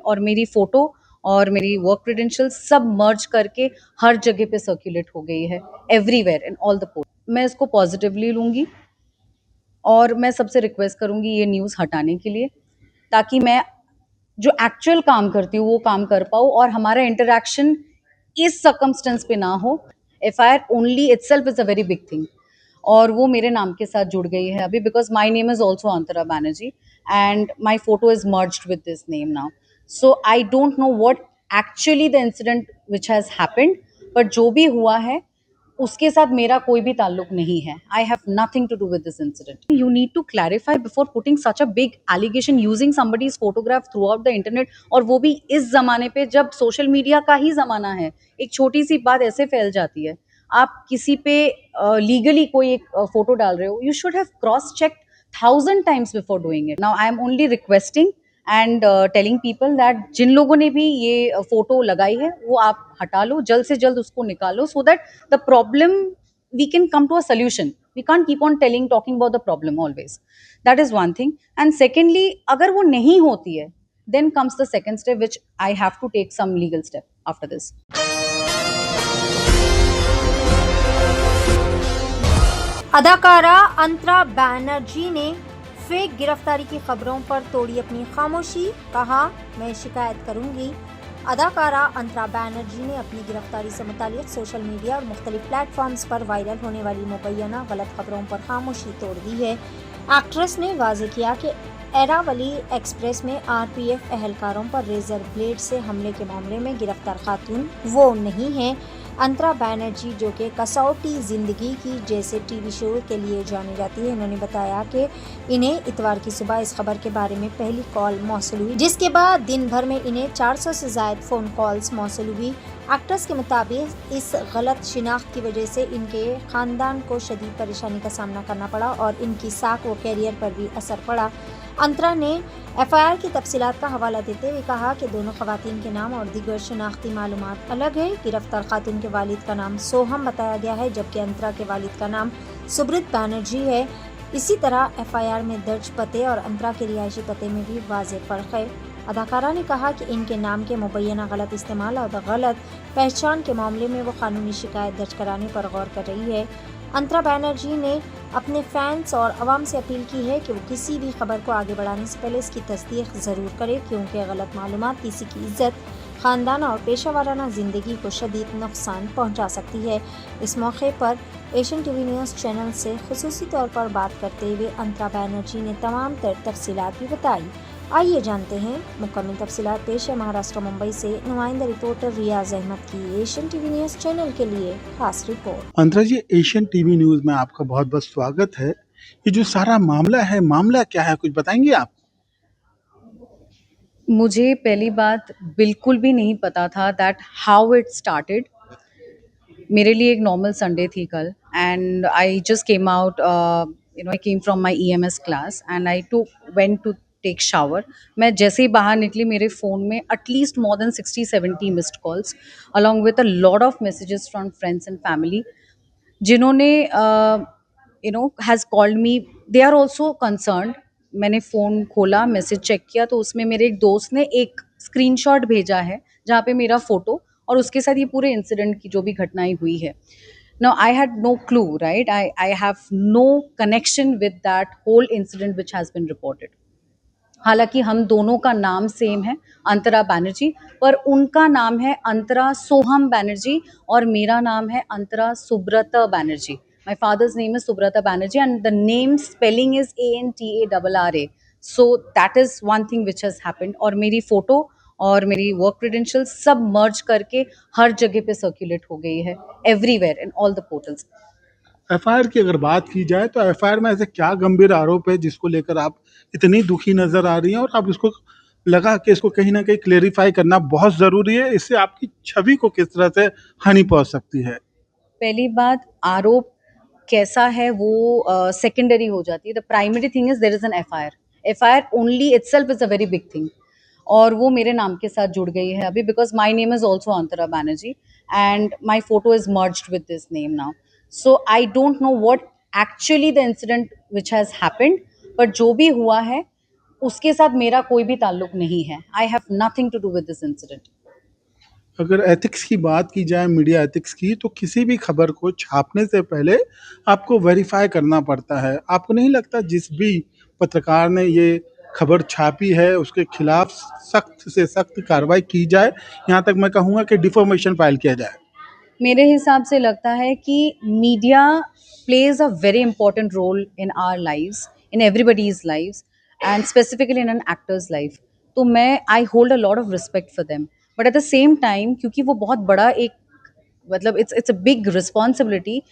और मेरी फ़ोटो और मेरी वर्क क्रेडेंशियल्स सब मर्ज करके हर जगह पे सर्कुलेट हो गई है, everywhere in all the post. मैं इसको पॉजिटिवली लूँगी और मैं सबसे रिक्वेस्ट करूँगी ये न्यूज़ हटाने के लिए, ताकि मैं जो एक्चुअल काम करती हूँ वो काम कर पाऊँ और हमारा इंटरैक्शन इस सर्कमस्टेंस पे ना हो। FIR only itself is a very big thing और वो मेरे नाम के साथ जुड़ गई है अभी, because my name is also Antara Banerjee and my photo is merged with this name now. So I don't know what actually the incident which has happened, but जो भी हुआ है उसके साथ मेरा कोई भी ताल्लुक नहीं है। I have nothing to do with this incident. You need to clarify before putting such a big allegation using somebody's photograph throughout the internet, और वो भी इस जमाने पे जब सोशल मीडिया का ही जमाना है। एक छोटी सी बात ऐसे फैल जाती है। आप किसी पे लीगली कोई एक फोटो डाल रहे हो, you should have cross check 1,000 times before doing it. Now I am only requesting and telling people that जिन लोगों ने भी ये फोटो लगाई है वो आप हटा लो, जल्द से जल्द उसको निकालो, so that the problem we can come to a solution. We can't keep on talking about the problem always. That is one thing. And secondly, agar wo nahi hoti hai, then comes the second step, which I have to take some legal step after this. अदाकारा अंतरा बैनर्जी ने fake गिरफ्तारी की खबरों पर तोड़ी अपनी खामोशी, कहा मैं शिकायत करूंगी। अदाकारा अंतरा बैनर्जी ने अपनी गिरफ्तारी से मुतालिक सोशल मीडिया और मुख्तलिफ प्लेटफॉर्म्स पर वायरल होने वाली मुबैना गलत खबरों पर खामोशी तोड़ दी है। एक्ट्रेस ने वाज़ेह किया कि एरावली एक्सप्रेस में आरपीएफ एहलकारों पर रेजर ब्लेड से हमले के मामले में गिरफ्तार खातून वो नहीं है। अंतरा बैनर्जी, जो कि कसौटी ज़िंदगी की जैसे टीवी शो के लिए जानी जाती है, उन्होंने बताया कि इन्हें इतवार की सुबह इस खबर के बारे में पहली कॉल मौसूल हुई, जिसके बाद दिन भर में इन्हें 400 से ज़ायद फ़ोन कॉल्स मौसूल हुई। एक्ट्रेस के मुताबिक इस गलत शिनाख्त की वजह से इनके ख़ानदान को शदीद परेशानी का सामना करना पड़ा और इनकी साख व कैरियर पर भी असर पड़ा। अंतरा ने एफआईआर की तफसीलात का हवाला देते हुए कहा कि दोनों खवातीन के नाम और दीगर शनाख्ती मालूमात अलग है। गिरफ्तार खातून के वालिद का नाम सोहम बताया गया है, जबकि अंतरा के वालिद का नाम सुब्रत बैनर्जी है। इसी तरह एफआईआर में दर्ज पते और अंतरा के रिहायशी पते में भी वाज़ेह फ़र्क है। अदाकारा ने कहा कि इनके नाम के मुबैना गलत इस्तेमाल और गलत पहचान के मामले में वो कानूनी शिकायत दर्ज कराने पर गौर कर रही है। अंतरा बैनर्जी ने अपने फैंस और अवाम से अपील की है कि वो किसी भी खबर को आगे बढ़ाने से पहले इसकी तस्दीक ज़रूर करे, क्योंकि गलत मालूमात किसी की इज्जत, ख़ानदान और पेशा वाराना ज़िंदगी को शदीद नुकसान पहुंचा सकती है। इस मौके पर एशियन टीवी न्यूज़ चैनल से खुसूसी तौर पर बात करते हुए अंतरा बैनर्जी ने तमाम तफसीलात भी बताई। आइए जानते हैं मुकम्मल तफसीलात। पेश है महाराष्ट्र मुंबई से नुमाइंदा रिपोर्टर रियाज अहमद की एशियन टीवी न्यूज़ चैनल के लिए खास रिपोर्ट। अंतरा जी, एशियन टीवी न्यूज़ में आपका बहुत बहुत स्वागत है। ये जो सारा मामला है, मामला क्या है, कुछ बताएंगे आप? मुझे पहली बात बिल्कुल भी नहीं पता था दैट हाउ इट स्टार्टेड। मेरे लिए एक नॉर्मल संडे थी कल, and I just came out, I came from my EMS class and I went to take shower. मैं जैसे ही बाहर निकली, मेरे फ़ोन में at least more than 60-70 missed calls along with a lot of messages from friends and family, जिन्होंने has called me. They are also concerned. मैंने phone खोला, मैसेज चेक किया, तो उसमें मेरे एक दोस्त ने एक स्क्रीनशॉट भेजा है जहाँ पे मेरा फ़ोटो और उसके साथ ये पूरे इंसिडेंट की जो भी घटनाएं हुई है। Now I had no clue, right? I have no connection with that whole incident which has been reported. हालांकि हम दोनों का नाम सेम है, अंतरा बैनर्जी, पर उनका नाम है अंतरा सोहम बैनर्जी और मेरा नाम है अंतरा Subrata Banerjee. My father's name is Subrata Banerjee and the name spelling is ANTARRA. So that is one thing which has happened. और मेरी फ़ोटो और मेरी वर्क क्रेडेंशियल्स सब मर्ज करके हर जगह पे सर्कुलेट हो गई है, everywhere in all the portals. FIR की अगर बात की जाए तो एफआईआर में ऐसे क्या गंभीर आरोप है जिसको लेकर आप इतनी दुखी नजर आ रही हैं, और आप इसको लगा कि इसको कहीं ना कहीं क्लेरिफाई करना बहुत ज़रूरी है, इससे आपकी छवि को किस तरह से हानि पहुंच सकती है? पहली बात, आरोप कैसा है वो सेकेंडरी हो जाती है। The primary thing is there is an FIR. FIR only itself is a very big thing और वो मेरे नाम के साथ जुड़ गई है अभी, because my name is also Antara Banerjee and my photo is merged with this name now. So I don't know what actually the incident which has happened, but जो भी हुआ है उसके साथ मेरा कोई भी ताल्लुक नहीं है। I have nothing to do with this incident. अगर एथिक्स की बात की जाए, मीडिया एथिक्स की, तो किसी भी खबर को छापने से पहले आपको वेरीफाई करना पड़ता है। आपको नहीं लगता जिस भी पत्रकार ने ये खबर छापी है उसके खिलाफ सख्त से सख्त कार्रवाई की जाए, यहाँ तक मैं कहूँगा कि डिफॉर्मेशन फाइल किया जाए? मेरे हिसाब से लगता है कि media plays a very important role in our lives, in everybody's lives, and specifically in an actor's life. तो मैं I hold a lot of respect for them, but at the same time क्योंकि वो बहुत बड़ा एक मतलब it's a big responsibility.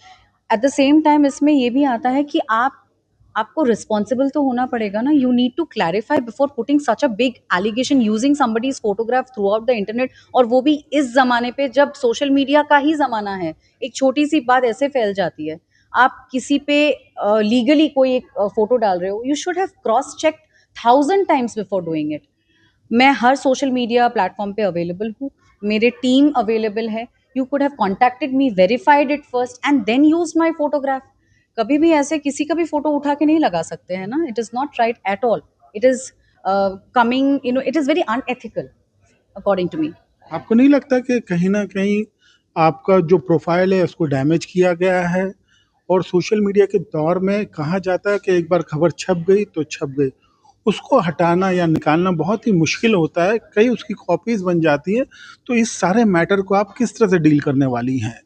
At the same time इसमें ये भी आता है कि आपको रिस्पॉन्सिबल तो होना पड़ेगा ना। You need to clarify before putting such a big allegation using somebody's photograph throughout the internet, और वो भी इस जमाने पे जब सोशल मीडिया का ही जमाना है। एक छोटी सी बात ऐसे फैल जाती है। आप किसी पे लीगली कोई एक फोटो डाल रहे हो, you should have cross check 1000 times before doing it. मैं हर सोशल मीडिया प्लेटफॉर्म पे अवेलेबल हूँ, मेरे टीम अवेलेबल है। You could have contacted me, verified it first and then use my photograph. कभी भी ऐसे किसी का भी फोटो उठा के नहीं लगा सकते हैं ना। It is not right at all. It is coming, it is very unethical according to me. आपको नहीं लगता कि कहीं न कहीं आपका जो प्रोफ़ाइल है उसको डैमेज किया गया है? और सोशल मीडिया के दौर में कहा जाता है कि एक बार खबर छप गई तो छप गई। उसको हटाना या निकालना बहुत ही मुश्किल होता है, कई उसकी कॉपीज़ बन जाती हैं। तो इस सारे मैटर को आप किस तरह से डील करने वाली हैं?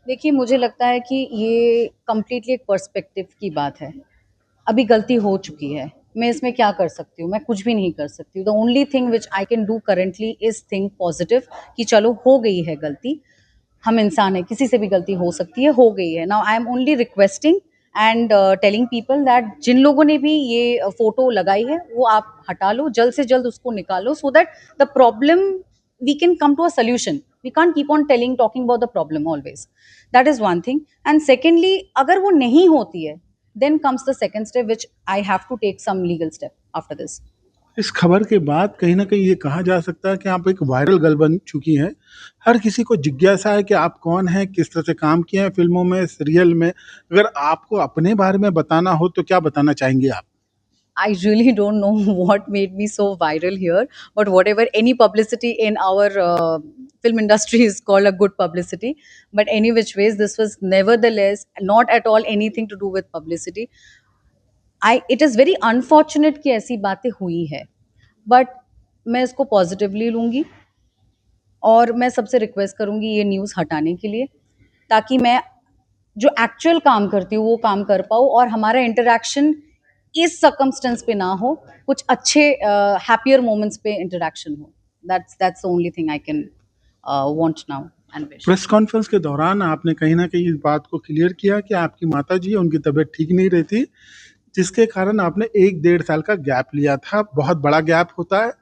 देखिए, मुझे लगता है कि ये कंप्लीटली एक पर्सपेक्टिव की बात है। अभी गलती हो चुकी है, मैं इसमें क्या कर सकती हूँ? मैं कुछ भी नहीं कर सकती हूँ। The only thing which I can do currently is think positive कि चलो हो गई है गलती। हम इंसान हैं, किसी से भी गलती हो सकती है, हो गई है। Now I am only requesting and telling people that जिन लोगों ने भी ये फ़ोटो लगाई है, वो आप हटा लो, जल्द से जल्द उसको निकालो, so that the problem we can come to a solution. We can't keep on talking about the problem always. That is one thing. And secondly, अगर वो नहीं होती है, then comes the second step, which I have to take some legal step after this. इस खबर के बाद कहीं न कहीं ये कहा जा सकता है कि आप एक वायरल गर्ल बन चुकी हैं। हर किसी को जिज्ञासा है कि आप कौन हैं? किस तरह से काम किए हैं फ़िल्मों में, सीरियल में? अगर आपको अपने बारे में बताना हो तो क्या बताना चाहेंगी आप? I really don't know what made me so viral here, but whatever, any publicity in our film industry is called a good publicity. But any which ways, this was nevertheless not at all anything to do with publicity. It is very unfortunate कि ऐसी बातें हुई है, but मैं इसको positively लूँगी और मैं सबसे रिक्वेस्ट करूँगी ये न्यूज़ हटाने के लिए, ताकि मैं जो एक्चुअल काम करती हूँ वो काम कर पाऊँ और हमारा इंटरैक्शन इस सर्कमस्टेंस पे ना हो, कुछ अच्छे हैप्पियर मोमेंट्स पे इंटरैक्शन हो। That's the only thing I can want now and wish. Press conference के दौरान आपने कहीं न कहीं इस बात को क्लियर किया कि आपकी माताजी, उनकी तबीयत ठीक नहीं रहती, जिसके कारण आपने 1 डेढ़ साल का गैप लिया था। बहुत बड़ा गैप होता है।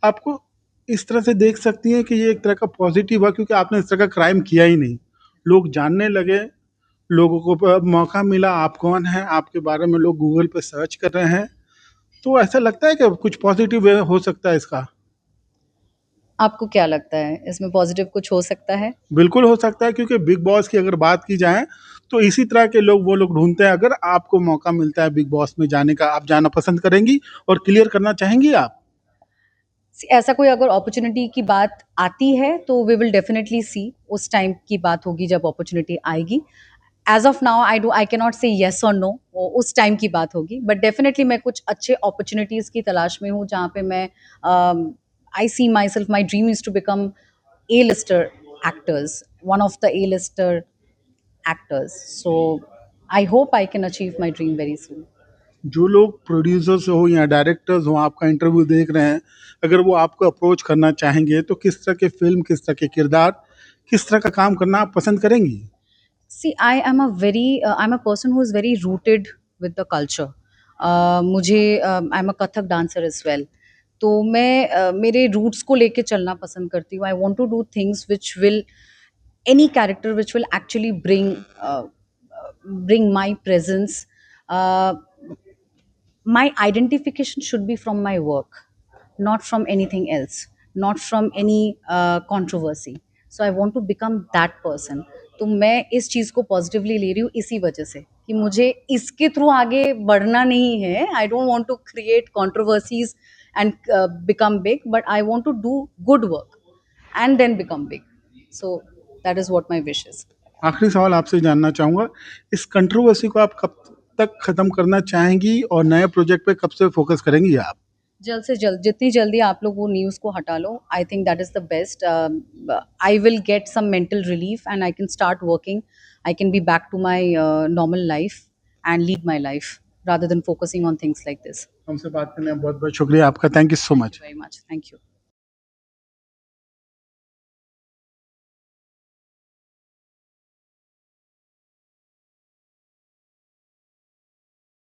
आपको इस तरह से देख सकती हैं कि ये एक तरह का पॉज़िटिव हुआ, क्योंकि आपने इस तरह का क्राइम किया ही नहीं। लोग जानने लगे, लोगों को मौका मिला, आप कौन हैं, आपके बारे में लोग गूगल पे सर्च कर रहे हैं। तो ऐसा लगता है कि कुछ पॉज़िटिव वे हो सकता है इसका? आपको क्या लगता है, इसमें पॉजिटिव कुछ हो सकता है? बिल्कुल हो सकता है, क्योंकि बिग बॉस की अगर बात की जाए तो इसी तरह के लोग वो लोग ढूँढते हैं। अगर आपको मौका मिलता है बिग बॉस में जाने का, आप जाना पसंद करेंगी और क्लियर करना चाहेंगी आप? ऐसा कोई अगर अपॉर्चुनिटी की बात आती है तो वी विल डेफिनेटली सी, उस टाइम की बात होगी जब अपॉर्चुनिटी आएगी। As of now I can not say yes और नो, उस टाइम की बात होगी, बट डेफिनेटली मैं कुछ अच्छे अपॉर्चुनिटीज़ की तलाश में हूँ जहाँ पे मैं I see myself, my dream is to become a lister actors, one of the A lister actors. So I hope I can achieve my dream very soon. जो लोग प्रोड्यूसर्स हो या डायरेक्टर्स हो, आपका इंटरव्यू देख रहे हैं, अगर वो आपको अप्रोच करना चाहेंगे तो किस तरह के फ़िल्म, किस तरह के किरदार, किस तरह का काम करना आप पसंद करेंगी? See, I'm a person who is very rooted with the culture. मुझे I'm a Kathak dancer as well. तो मैं मेरे रूट्स को लेके चलना पसंद करती हूँ। I want to do things which will, any character which will actually bring my presence. Uh, my identification should be from my work, not from anything else, not from any controversy. So I want to become that person. तो मैं इस चीज़ को positively ले रही हूँ इसी वजह से। कि मुझे इसके थ्रू आगे बढ़ना नहीं है. I don't want to create controversies and become big, but I want to do good work and then become big. So that is what my wish is. आखिरी सवाल आपसे जानना चाहूँगा, इस कंट्रोवर्सी को आप कब तक ख़त्म करना चाहेंगी और नए प्रोजेक्ट पे कब से फोकस करेंगी आप? जल्द से जल्द, जितनी जल्दी आप लोग वो न्यूज़ को हटा लो, I think that is the best. I will get some mental relief and I can start working. I can be back to my normal life and lead my life rather than focusing on things like this. हमसे बात करने का बहुत बहुत शुक्रिया आपका. Thank you so much. Very much. Thank you.